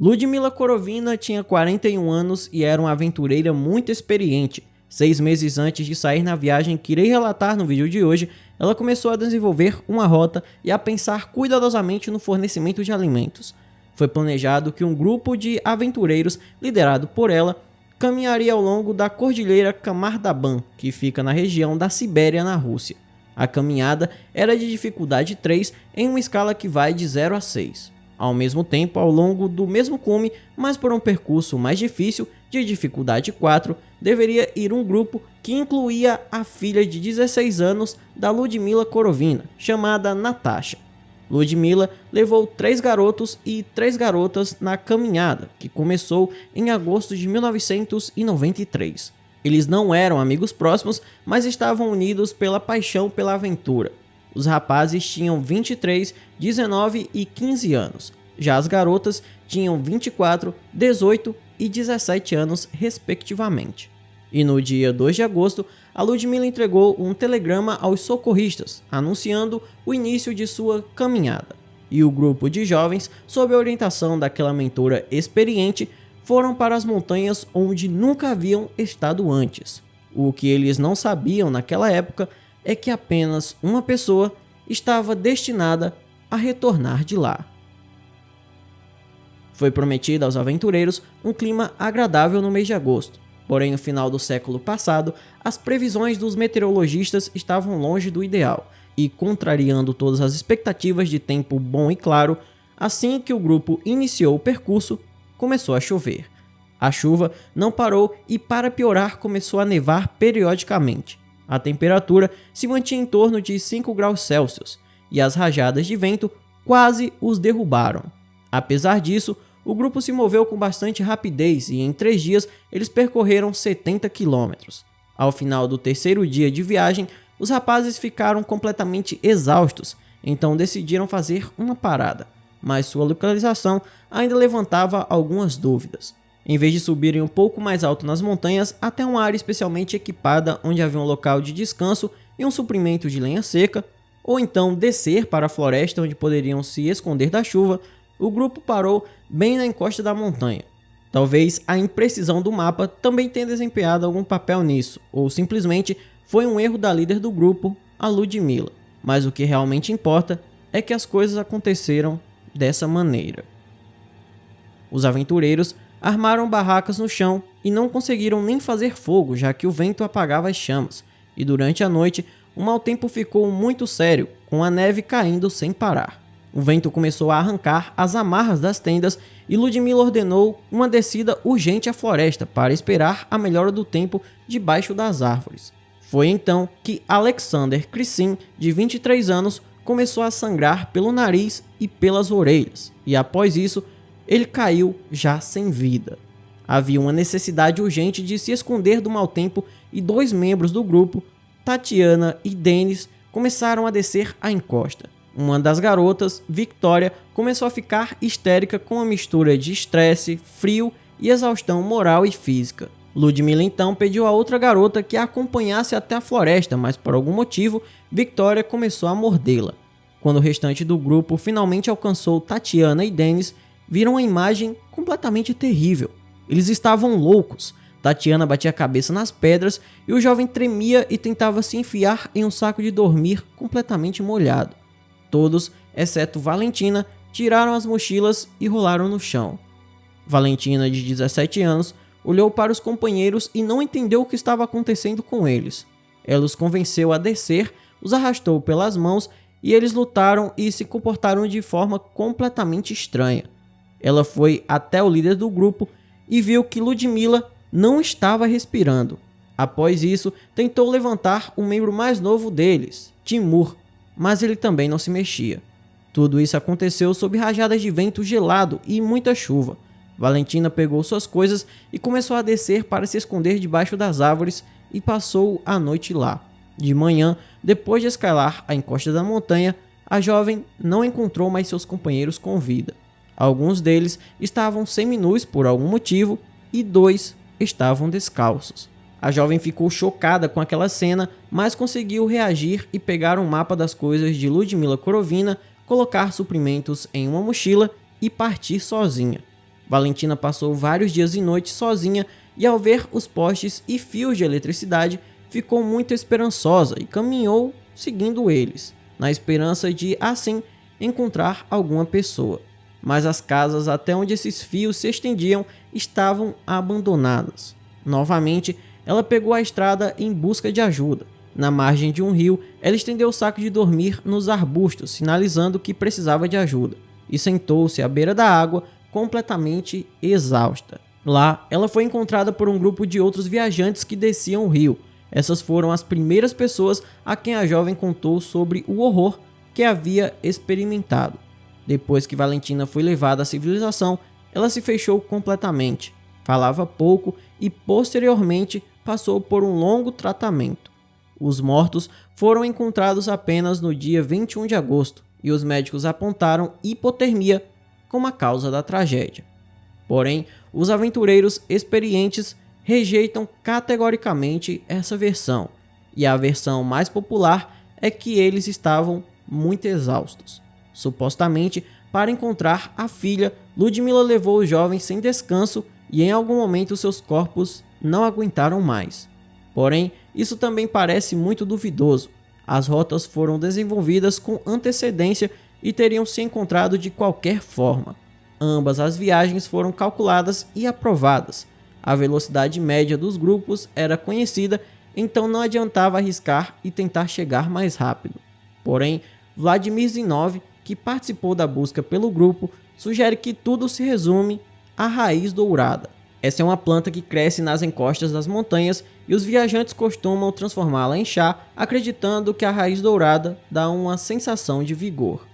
Ludmila Korovina tinha 41 anos e era uma aventureira muito experiente. 6 meses antes de sair na viagem que irei relatar no vídeo de hoje, ela começou a desenvolver uma rota e a pensar cuidadosamente no fornecimento de alimentos. Foi planejado que um grupo de aventureiros, liderado por ela, caminharia ao longo da cordilheira Kamardaban, que fica na região da Sibéria, na Rússia. A caminhada era de dificuldade 3 em uma escala que vai de 0 a 6. Ao mesmo tempo, ao longo do mesmo cume, mas por um percurso mais difícil, de dificuldade 4, deveria ir um grupo que incluía a filha de 16 anos da Ludmila Korovina, chamada Natasha. Ludmila levou 3 garotos e 3 garotas na caminhada, que começou em agosto de 1993. Eles não eram amigos próximos, mas estavam unidos pela paixão pela aventura. Os rapazes tinham 23, 19 e 15 anos. Já as garotas tinham 24, 18 e 17 anos, respectivamente. E no dia 2 de agosto, a Ludmila entregou um telegrama aos socorristas, anunciando o início de sua caminhada. E o grupo de jovens, sob a orientação daquela mentora experiente, foram para as montanhas onde nunca haviam estado antes. O que eles não sabiam naquela época é que apenas uma pessoa estava destinada a retornar de lá. Foi prometido aos aventureiros um clima agradável no mês de agosto, porém no final do século passado, as previsões dos meteorologistas estavam longe do ideal e, contrariando todas as expectativas de tempo bom e claro, assim que o grupo iniciou o percurso, começou a chover. A chuva não parou e, para piorar, começou a nevar periodicamente. A temperatura se mantinha em torno de 5 graus Celsius e as rajadas de vento quase os derrubaram. Apesar disso, o grupo se moveu com bastante rapidez e em 3 dias eles percorreram 70 quilômetros. Ao final do 3º dia de viagem, os rapazes ficaram completamente exaustos, então decidiram fazer uma parada, mas sua localização ainda levantava algumas dúvidas. Em vez de subirem um pouco mais alto nas montanhas até uma área especialmente equipada onde havia um local de descanso e um suprimento de lenha seca, ou então descer para a floresta onde poderiam se esconder da chuva, o grupo parou bem na encosta da montanha. Talvez a imprecisão do mapa também tenha desempenhado algum papel nisso, ou simplesmente foi um erro da líder do grupo, a Ludmila. Mas o que realmente importa é que as coisas aconteceram dessa maneira. Os aventureiros armaram barracas no chão e não conseguiram nem fazer fogo, já que o vento apagava as chamas, e durante a noite o mau tempo ficou muito sério, com a neve caindo sem parar. O vento começou a arrancar as amarras das tendas e Ludmila ordenou uma descida urgente à floresta para esperar a melhora do tempo debaixo das árvores. Foi então que Alexander Krysin, de 23 anos, começou a sangrar pelo nariz e pelas orelhas, e após isso, ele caiu já sem vida. Havia uma necessidade urgente de se esconder do mau tempo e 2 membros do grupo, Tatiana e Denis, começaram a descer a encosta. Uma das garotas, Victoria, começou a ficar histérica com a mistura de estresse, frio e exaustão moral e física. Ludmila então pediu a outra garota que a acompanhasse até a floresta, mas por algum motivo, Victoria começou a mordê-la. Quando o restante do grupo finalmente alcançou Tatiana e Denis, viram uma imagem completamente terrível. Eles estavam loucos. Tatiana batia a cabeça nas pedras e o jovem tremia e tentava se enfiar em um saco de dormir completamente molhado. Todos, exceto Valentina, tiraram as mochilas e rolaram no chão. Valentina, de 17 anos, olhou para os companheiros e não entendeu o que estava acontecendo com eles. Ela os convenceu a descer, os arrastou pelas mãos e eles lutaram e se comportaram de forma completamente estranha. Ela foi até o líder do grupo e viu que Ludmila não estava respirando. Após isso, tentou levantar o membro mais novo deles, Timur, mas ele também não se mexia. Tudo isso aconteceu sob rajadas de vento gelado e muita chuva. Valentina pegou suas coisas e começou a descer para se esconder debaixo das árvores e passou a noite lá. De manhã, depois de escalar a encosta da montanha, a jovem não encontrou mais seus companheiros com vida. Alguns deles estavam seminus por algum motivo e 2 estavam descalços. A jovem ficou chocada com aquela cena, mas conseguiu reagir e pegar um mapa das coisas de Ludmila Korovina, colocar suprimentos em uma mochila e partir sozinha. Valentina passou vários dias e noites sozinha e, ao ver os postes e fios de eletricidade, ficou muito esperançosa e caminhou seguindo eles, na esperança de, assim, encontrar alguma pessoa. Mas as casas até onde esses fios se estendiam estavam abandonadas. Novamente, ela pegou a estrada em busca de ajuda. Na margem de um rio, ela estendeu o saco de dormir nos arbustos, sinalizando que precisava de ajuda, e sentou-se à beira da água, completamente exausta. Lá, ela foi encontrada por um grupo de outros viajantes que desciam o rio. Essas foram as primeiras pessoas a quem a jovem contou sobre o horror que havia experimentado. Depois que Valentina foi levada à civilização, ela se fechou completamente, falava pouco e posteriormente passou por um longo tratamento. Os mortos foram encontrados apenas no dia 21 de agosto e os médicos apontaram hipotermia como a causa da tragédia. Porém, os aventureiros experientes rejeitam categoricamente essa versão, e a versão mais popular é que eles estavam muito exaustos. Supostamente, para encontrar a filha, Ludmila levou os jovens sem descanso e em algum momento seus corpos não aguentaram mais. Porém, isso também parece muito duvidoso. As rotas foram desenvolvidas com antecedência e teriam se encontrado de qualquer forma. Ambas as viagens foram calculadas e aprovadas. A velocidade média dos grupos era conhecida, então não adiantava arriscar e tentar chegar mais rápido. Porém, Vladimir Zinov, que participou da busca pelo grupo, sugere que tudo se resume à raiz dourada. Essa é uma planta que cresce nas encostas das montanhas e os viajantes costumam transformá-la em chá, acreditando que a raiz dourada dá uma sensação de vigor.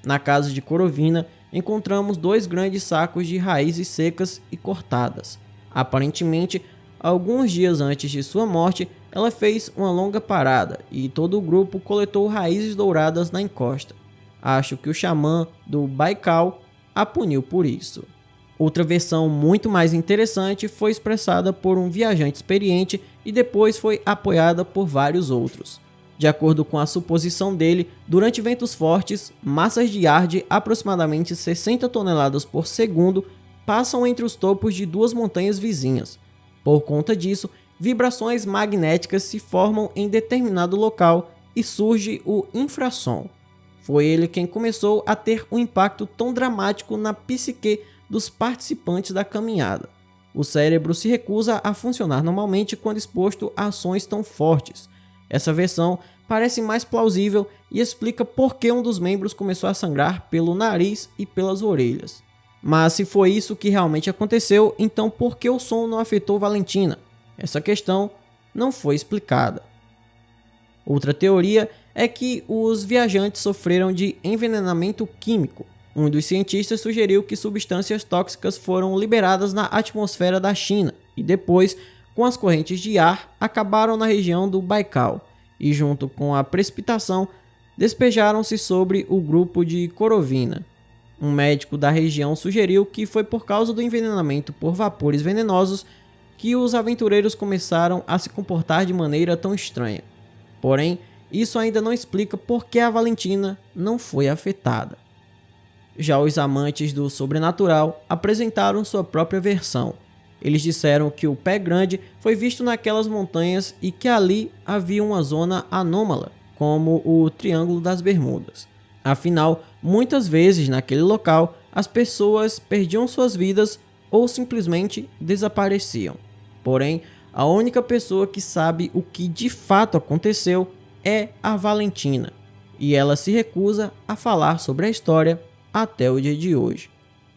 Na casa de Korovina, encontramos 2 grandes sacos de raízes secas e cortadas. Aparentemente, alguns dias antes de sua morte, ela fez uma longa parada e todo o grupo coletou raízes douradas na encosta. Acho que o xamã do Baikal a puniu por isso. Outra versão muito mais interessante foi expressada por um viajante experiente e depois foi apoiada por vários outros. De acordo com a suposição dele, durante ventos fortes, massas de ar de aproximadamente 60 toneladas por segundo passam entre os topos de 2 montanhas vizinhas. Por conta disso, vibrações magnéticas se formam em determinado local e surge o infrassom. Foi ele quem começou a ter um impacto tão dramático na psique dos participantes da caminhada. O cérebro se recusa a funcionar normalmente quando exposto a ações tão fortes. Essa versão parece mais plausível e explica por que um dos membros começou a sangrar pelo nariz e pelas orelhas. Mas se foi isso que realmente aconteceu, então por que o som não afetou Valentina? Essa questão não foi explicada. Outra teoria é que os viajantes sofreram de envenenamento químico. Um dos cientistas sugeriu que substâncias tóxicas foram liberadas na atmosfera da China e depois, com as correntes de ar, acabaram na região do Baikal e, junto com a precipitação, despejaram-se sobre o grupo de Korovina. Um médico da região sugeriu que foi por causa do envenenamento por vapores venenosos que os aventureiros começaram a se comportar de maneira tão estranha. Porém, isso ainda não explica por que a Valentina não foi afetada. Já os amantes do sobrenatural apresentaram sua própria versão. Eles disseram que o Pé Grande foi visto naquelas montanhas e que ali havia uma zona anômala, como o Triângulo das Bermudas. Afinal, muitas vezes naquele local, as pessoas perdiam suas vidas ou simplesmente desapareciam. Porém, a única pessoa que sabe o que de fato aconteceu é a Valentina, e ela se recusa a falar sobre a história até o dia de hoje.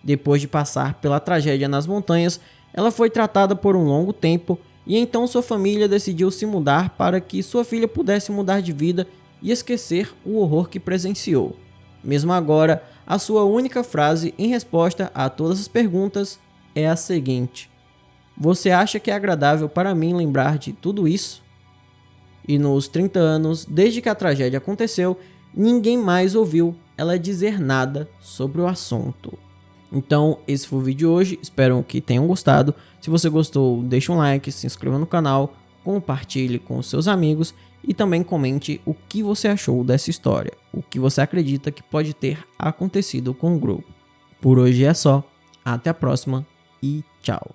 Depois de passar pela tragédia nas montanhas, ela foi tratada por um longo tempo e então sua família decidiu se mudar para que sua filha pudesse mudar de vida e esquecer o horror que presenciou. Mesmo agora, a sua única frase em resposta a todas as perguntas é a seguinte: "Você acha que é agradável para mim lembrar de tudo isso?" E nos 30 anos desde que a tragédia aconteceu, ninguém mais ouviu ela dizer nada sobre o assunto. Então, esse foi o vídeo de hoje, espero que tenham gostado. Se você gostou, deixa um like, se inscreva no canal, compartilhe com os seus amigos e também comente o que você achou dessa história, o que você acredita que pode ter acontecido com o grupo. Por hoje é só, Até a próxima e tchau!